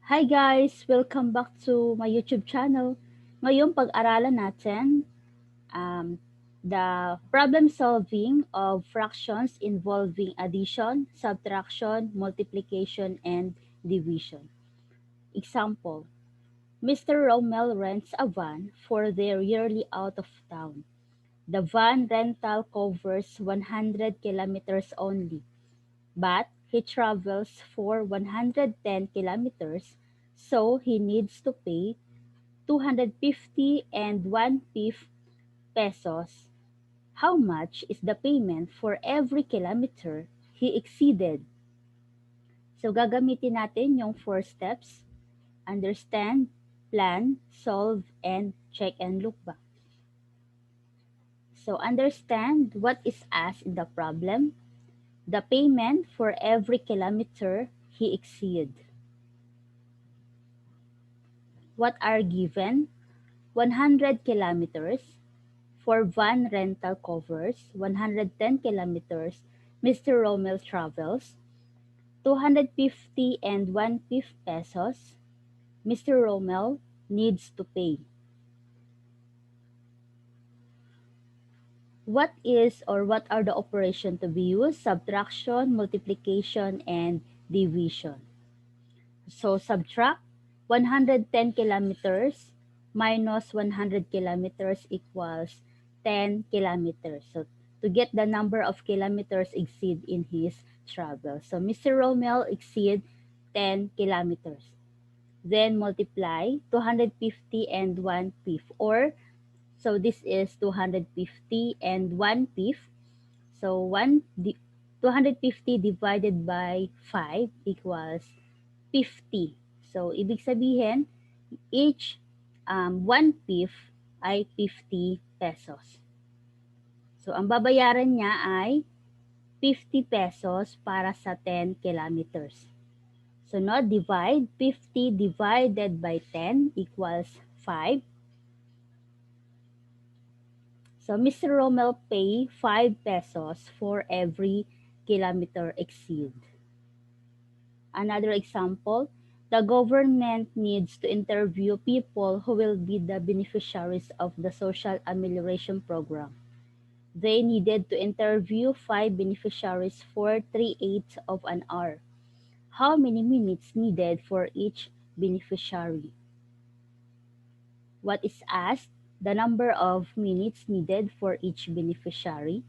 Hi guys! Welcome back to my YouTube channel. Ngayon pag-aralan natin the problem solving of fractions involving addition, subtraction, multiplication, and division. Example, Mr. Rommel rents a van for their yearly out of town. The van rental covers 100 kilometers only, but he travels for 110 kilometers, so he needs to pay 250 and 1/5 pesos. How much is the payment for every kilometer he exceeded? So gagamitin natin yung 4 steps: understand, plan, solve, and check and look back. So understand what is asked in the problem, the payment for every kilometer he exceed. What are given? 100 kilometers. For van rental covers 110 kilometers, Mr. Rommel travels. 250 and 1/5 pesos, Mr. Rommel needs to pay. What is or what are the operation to be used? Subtraction, multiplication, and division. So subtract 110 kilometers minus 100 kilometers equals 10 kilometers. So to get the number of kilometers exceed in his travel. So Mr. Rommel exceed 10 kilometers. Then multiply 250 and 1/5, or so this is 250 and 1/5. So 250 divided by 5 equals 50. So, ibig sabihin, each 1/5 ay 50 pesos. So, ang babayaran niya ay 50 pesos para sa 10 kilometers. So, now divide 50 divided by 10 equals 5. So, Mr. Rommel pay 5 pesos for every kilometer exceed. Another example, the government needs to interview people who will be the beneficiaries of the social amelioration program. They needed to interview 5 beneficiaries for 3/8 of an hour. How many minutes needed for each beneficiary? What is asked? The number of minutes needed for each beneficiary.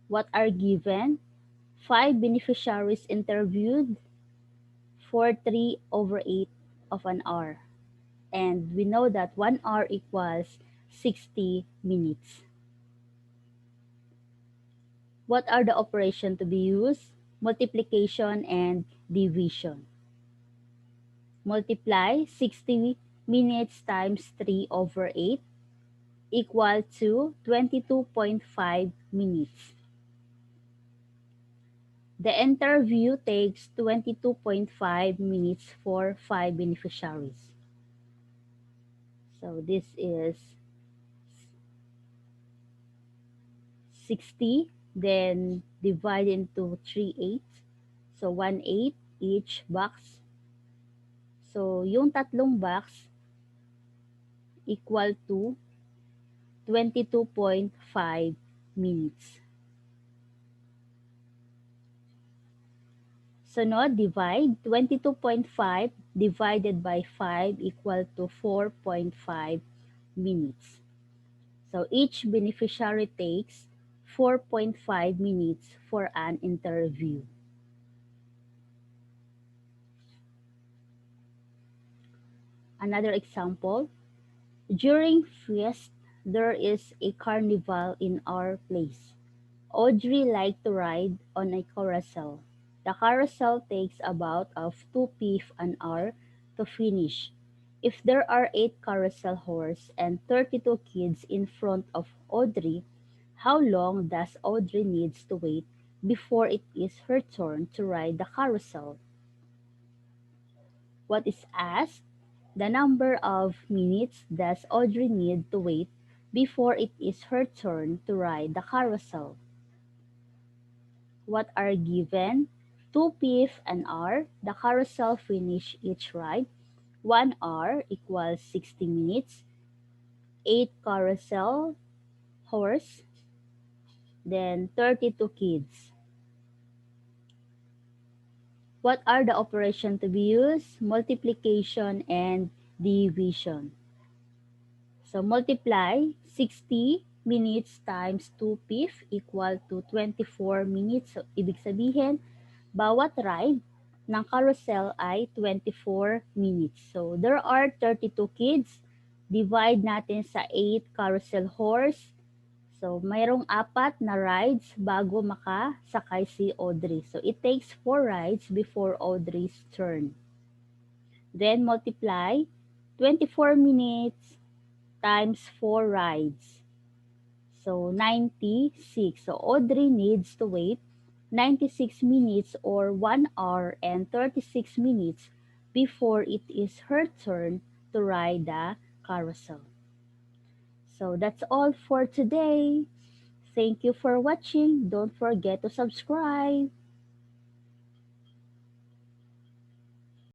What are given? 5 beneficiaries interviewed for 3/8 of an hour. And we know that 1 hour equals 60 minutes. What are the operation to be used? Multiplication and division. Multiply 60 minutes times 3/8 equal to 22.5 minutes. The interview takes 22.5 minutes for 5 beneficiaries. So this is 60, then divide into 3/8. So 1/8 each box. So yung tatlong box equal to 22.5 minutes. So no, divide 22.5 divided by 5 equal to 4.5 minutes. So each beneficiary takes 4.5 minutes for an interview. Another example, during feast, there is a carnival in our place. Audrey liked to ride on a carousel. The carousel takes about of 2/5 an hour to finish. If there are 8 carousel horses and 32 kids in front of Audrey, how long does Audrey needs to wait before it is her turn to ride the carousel? What is asked? The number of minutes does Audrey need to wait before it is her turn to ride the carousel? What are given? 2 an hour. The carousel finish each ride. 1 hour equals 60 minutes. 8 carousel horse. Then 32 kids. What are the operation to be used? Multiplication and division. So multiply 60 minutes times 2 equal to 24 minutes. So ibig sabihin, bawat ride ng carousel ay 24 minutes. So there are 32 kids. Divide natin sa 8 carousel horse. So mayroong 4 na rides bago makasakay si Audrey. So it takes 4 rides before Audrey's turn. Then multiply 24 minutes times 4 rides. So 96. So Audrey needs to wait 96 minutes or 1 hour and 36 minutes before it is her turn to ride the carousel. So that's all for today. Thank you for watching. Don't forget to subscribe.